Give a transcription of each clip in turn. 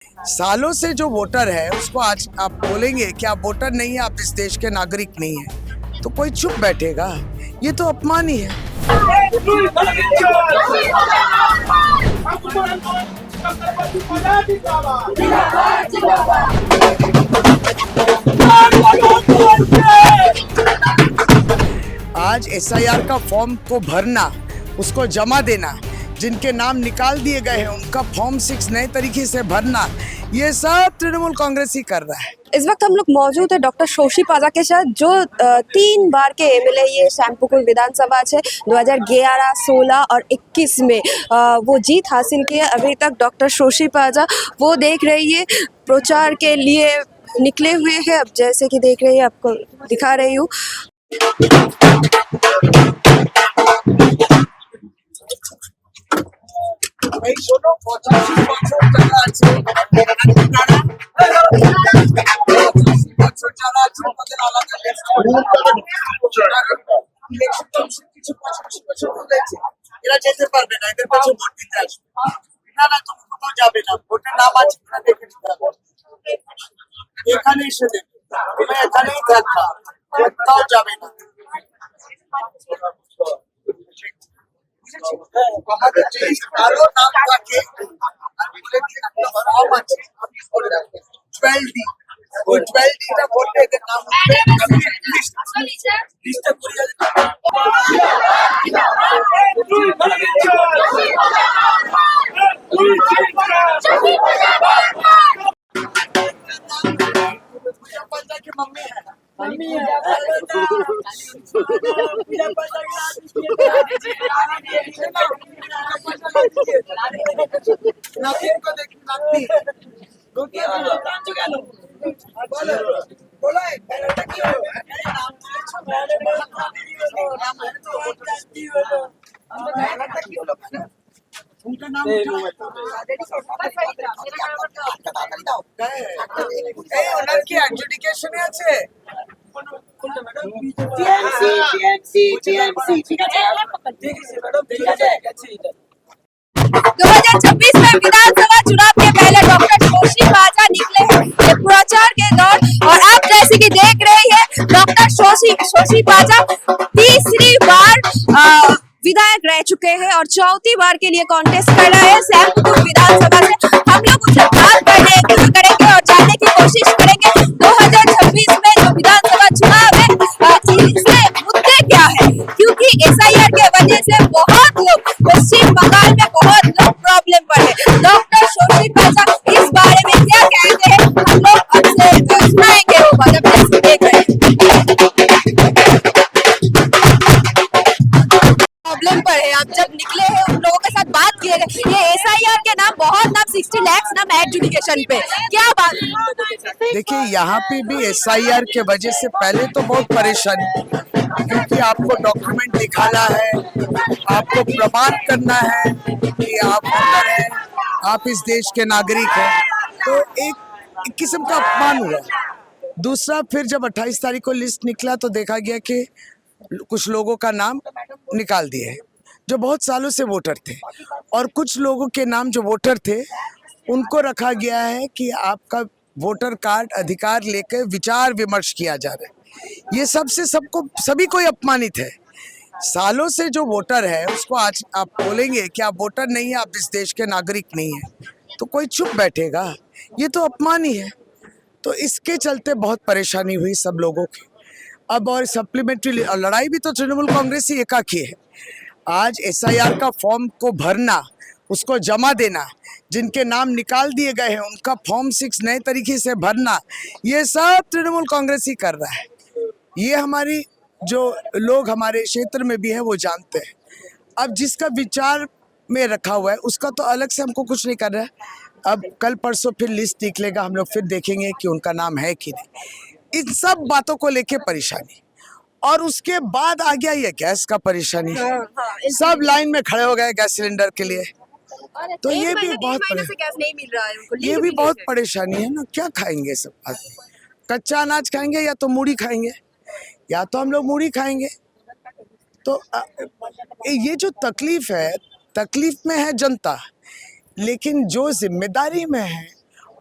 सालों से जो वोटर है उसको आज आप बोलेंगे कि आप वोटर नहीं है, आप इस देश के नागरिक नहीं है, तो कोई चुप बैठेगा? ये तो अपमान ही है। आज एसआईआर का फॉर्म को भरना, उसको जमा देना, जिनके नाम निकाल दिए गए हैं उनका फॉर्म 6 नए तरीके से भरना, ये सब तृणमूल कांग्रेस ही कर रहा है। इस वक्त हम लोग मौजूद है डॉक्टर शोशी पाजा के साथ, जो 3 बार के एमएलए ये श्यामपुकुर विधानसभा से 2011, 16 और 21 में वो जीत हासिल की है। अभी तक डॉक्टर शोशी पाजा वो देख रही है प्रचार के लिए निकले हुए हैं। अब जैसे कि देख रही है, आपको दिखा रही हूँ। এরা যেতে পারবে না, এদের কাছে ভোট দিতে আসবে না। না, তুমি কোথাও যাবে না, ভোটের নাম আছে কিনা দেখে নিতে হবে। এখানে এসে দেখবে, তুমি এখানেই থাকবা, কোথাও যাবে না। আমাদের যদি কারো নাম থাকে আর বলে কি একটা ফর্ম আছে, আপনি করে রাখবেন 12D, ওই 12Dটা ভোটে এদের নাম উঠবে, লিস্টটা করে যাবে। की मम्मी है, नवीन को देखिए, उनका नाम की एडजुडिकेशन আছে। ठीक है 2026 में विधानसभा चुनाव के पहले डॉक्टर शोशी पाजा निकले हैं प्रचार के दौर, और आप जैसे कि देख रहे हैं डॉक्टर शोशी पाजा तीसरी बार विधायक रह चुके हैं और चौथी बार के लिए कॉन्टेस्ट कर रहे हैं श्यामपुकुर विधानसभा से। हम लोग उनसे बात करेंगे और जानने की कोशिश करेंगे 2026 में जो विधानसभा चुनाव है इससे मुद्दे क्या है, क्योंकि एसआईआर के वजह से बहुत लोग पश्चिम बंगाल में बहुत लोग प्रॉब्लम पर है। डॉक्टर शोशी पाजा इस बारे में क्या कहते हैं हम लोग आपसे सुनाएंगे, वो बात आप देख रहे हैं। प्रॉब्लम पर है, आप जब निकले हैं उन लोगों के साथ बात किए गए, ये एसआईआर के नाम बहुत नाम 60 लाख नाम एडजुडिकेशन पे, क्या बात? देखिए यहाँ पे भी एसआईआर के वजह से पहले तो बहुत परेशानी, क्योंकि आपको डॉक्यूमेंट दिखाना है, आपको प्रमाण करना है कि आप वोटर हैं, आप इस देश के नागरिक हैं, तो एक किस्म का अपमान हुआ। दूसरा, फिर जब 28 तारीख को लिस्ट निकला तो देखा गया कि कुछ लोगों का नाम निकाल दिए जो बहुत सालों से वोटर थे, और कुछ लोगों के नाम जो वोटर थे उनको रखा गया है कि आपका वोटर कार्ड अधिकार लेकर विचार विमर्श किया जा रहा है। ये सबसे सभी कोई अपमानित है। सालों से जो वोटर है उसको आज आप बोलेंगे कि आप वोटर नहीं है, आप इस देश के नागरिक नहीं है, तो कोई चुप बैठेगा? ये तो अपमान ही है। तो इसके चलते बहुत परेशानी हुई सब लोगों की। अब और सप्लीमेंट्री लड़ाई भी तो तृणमूल कांग्रेस ही एकाकी है। आज एसआईआर का फॉर्म को भरना, उसको जमा देना, जिनके नाम निकाल दिए गए हैं उनका फॉर्म 6 नए तरीके से भरना, ये सब तृणमूल कांग्रेस ही कर रहा है। ये हमारी जो लोग हमारे क्षेत्र में भी हैं वो जानते हैं। अब जिसका विचार में रखा हुआ है उसका तो अलग से हमको कुछ नहीं कर रहा है। अब कल परसों फिर लिस्ट निकलेगा, हम लोग फिर देखेंगे कि उनका नाम है कि नहीं। इन सब बातों को लेके परेशानी, और उसके बाद आ गया ये गैस का परेशानी। सब लाइन में खड़े हो गए गैस सिलेंडर के लिए, तो ये भी बहुत नहीं मिल रहा है उनको, ये भी बहुत परेशानी है ना। क्या खाएंगे सब आदमी? कच्चा अनाज खाएंगे या तो मूढ़ी खाएंगे, या तो हम लोग मूढ़ी खाएंगे। तो ये जो तकलीफ है, तकलीफ में है जनता, लेकिन जो जिम्मेदारी में है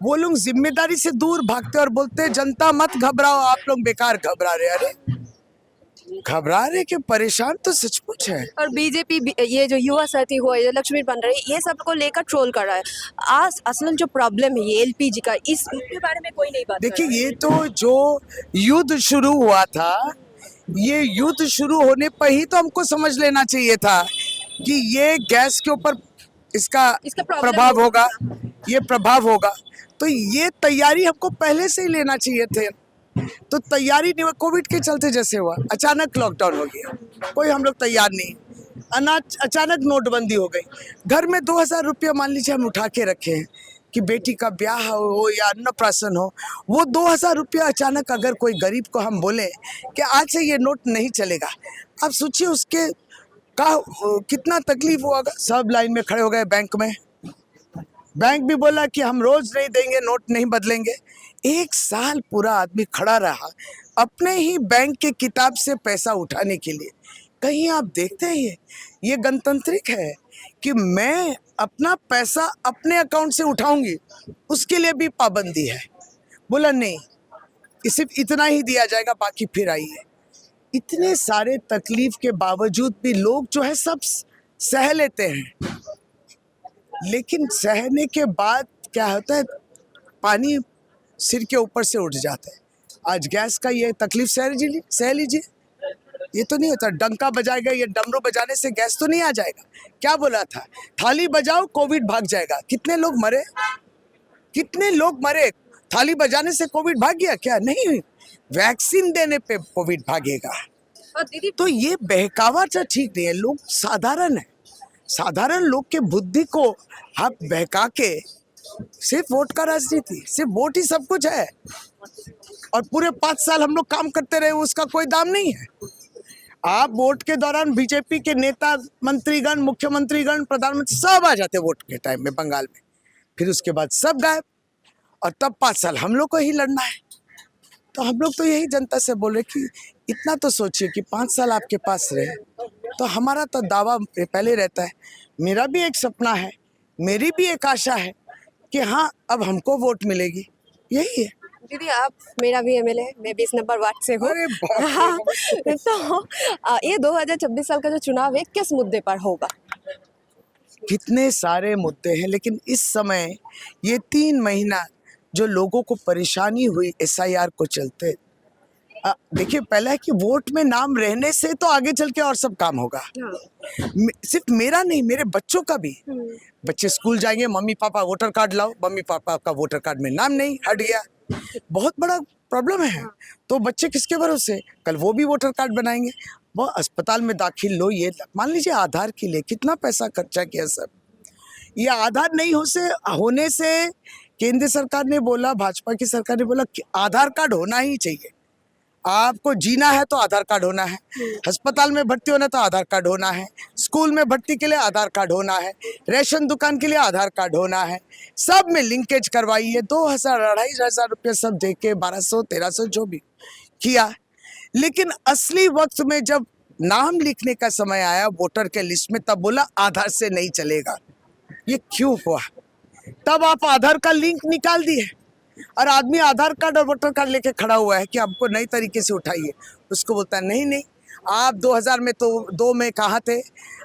वो लोग जिम्मेदारी से दूर भागते और बोलते हैं जनता मत घबराओ, आप लोग बेकार घबरा रहे। अरे घबरा रहे कि परेशान तो सचमुच है। और बीजेपी ये जो युवा साथी हुआ, ये लक्ष्मी बन रही है, ये सब को लेकर ट्रोल कर रहा है। आज असल जो प्रॉब्लम है ये एलपीजी का, इसके बारे में कोई नहीं बात कर देखिए रहा है। ये तो जो युद्ध शुरू हुआ था, ये युद्ध शुरू होने पर ही तो हमको समझ लेना चाहिए था कि ये गैस के ऊपर इसका इसका प्रॉब्लम प्रभाव होगा, ये प्रभाव होगा। तो ये तैयारी हमको पहले से ही लेना चाहिए थे। तो तैयारी नहीं हुआ, कोविड के चलते जैसे हुआ, अचानक लॉकडाउन हो गया, कोई हम लोग तैयार नहीं, अचानक नोटबंदी हो गई। घर में 2000 रुपया मान लीजिए हम उठा के रखे हैं कि बेटी का ब्याह हो या अन्नप्राशन हो, वो 2000 रुपया अचानक अगर कोई गरीब को हम बोले कि आज से ये नोट नहीं चलेगा, आप सोचिए उसके का कितना तकलीफ हुआ। सब लाइन में खड़े हो गए बैंक में, बैंक भी बोला कि हम रोज नहीं देंगे, नोट नहीं बदलेंगे। 1 साल पूरा आदमी खड़ा रहा अपने ही बैंक के किताब से पैसा उठाने के लिए। कहीं आप देखते हैं ये गणतांत्रिक है कि मैं अपना पैसा अपने अकाउंट से उठाऊंगी, उसके लिए भी पाबंदी है। बोला नहीं, सिर्फ इतना ही दिया जाएगा, बाकी फिर आइए। इतने सारे तकलीफ के बावजूद भी लोग जो है सब सह लेते हैं, लेकिन सहने के बाद क्या होता है, पानी सिर के ऊपर से उठ जाता है। आज गैस का ये तकलीफ सह लीजिए, ये तो नहीं होता। डंका बजाएगा, ये डमरू बजाने से गैस तो नहीं आ जाएगा। क्या बोला था, थाली बजाओ कोविड भाग जाएगा। कितने लोग मरे, कितने लोग मरे, थाली बजाने से कोविड भाग गया क्या? नहीं, वैक्सीन देने पे कोविड भागेगा। और दीदी तो ये बहकावा तो ठीक नहीं है। लोग साधारण है, साधारण लोग के बुद्धि को आप बहका के सिर्फ वोट का राजनीति, सिर्फ वोट ही सब कुछ है। और पूरे 5 साल हम लोग काम करते रहे, उसका कोई दाम नहीं है। आप वोट के दौरान बीजेपी के नेता, मंत्रीगण, मुख्यमंत्रीगण, प्रधानमंत्री सब आ जाते वोट के टाइम में बंगाल में, फिर उसके बाद सब गायब, और तब 5 साल हम लोग को ही लड़ना है। तो हम लोग तो यही जनता से बोल रहे कि इतना तो सोचिए कि 5 साल आपके पास रहे। तो हमारा तो दावा पहले रहता है, मेरा भी एक सपना है, मेरी भी एक आशा है कि हाँ अब हमको वोट मिलेगी, यही है। दीदी आप मेरा भी एमएलए, मैं 20 नंबर वार्ड से हूँ। अरे बाप रे। हाँ, तो ये 2026 साल का जो चुनाव है किस मुद्दे पर होगा? कितने सारे मुद्दे हैं, लेकिन इस समय ये 3 महीना जो लोगों को परेशानी हुई एसआईआर को चलते, देखिए पहला है कि वोट में नाम रहने से तो आगे चल के और सब काम होगा। सिर्फ मेरा नहीं, मेरे बच्चों का भी। बच्चे स्कूल जाएंगे, मम्मी पापा वोटर कार्ड लाओ, मम्मी पापा का वोटर कार्ड में नाम नहीं, हट गया, बहुत बड़ा प्रॉब्लम है। तो बच्चे किसके भरोसे, कल वो भी वोटर कार्ड बनाएंगे, वो अस्पताल में दाखिल लो। ये मान लीजिए आधार के लिए कितना पैसा खर्चा किया सब। ये आधार नहीं होने से केंद्र सरकार ने बोला, भाजपा की सरकार ने बोला कि आधार कार्ड होना ही चाहिए। आपको जीना है तो आधार कार्ड होना है, अस्पताल में भर्ती होना तो आधार कार्ड होना है, स्कूल में भर्ती के लिए आधार कार्ड होना है, रेशन दुकान के लिए आधार कार्ड होना है, सब में लिंकेज करवाइए। 2000 2500 रुपये सब दे के 1200 1300 जो भी किया। लेकिन असली वक्त में जब नाम लिखने का समय आया वोटर के लिस्ट में, तब बोला आधार से नहीं चलेगा। ये क्यों हुआ? तब आप आधार का लिंक निकाल दिए और आदमी आधार कार्ड और वोटर कार्ड लेके खड़ा हुआ है कि हमको नई तरीके से उठाइए। उसको बोलता है नहीं नहीं, आप 2000 में तो 2 में कहाँ थे,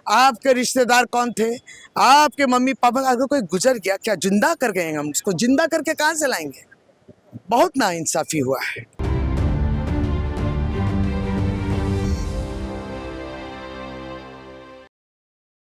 आपके रिश्तेदार कौन थे, आपके मम्मी पापा, अगर कोई गुजर गया क्या जिंदा कर गए, हम उसको जिंदा करके कहाँ से लाएंगे? बहुत नाइंसाफी हुआ है।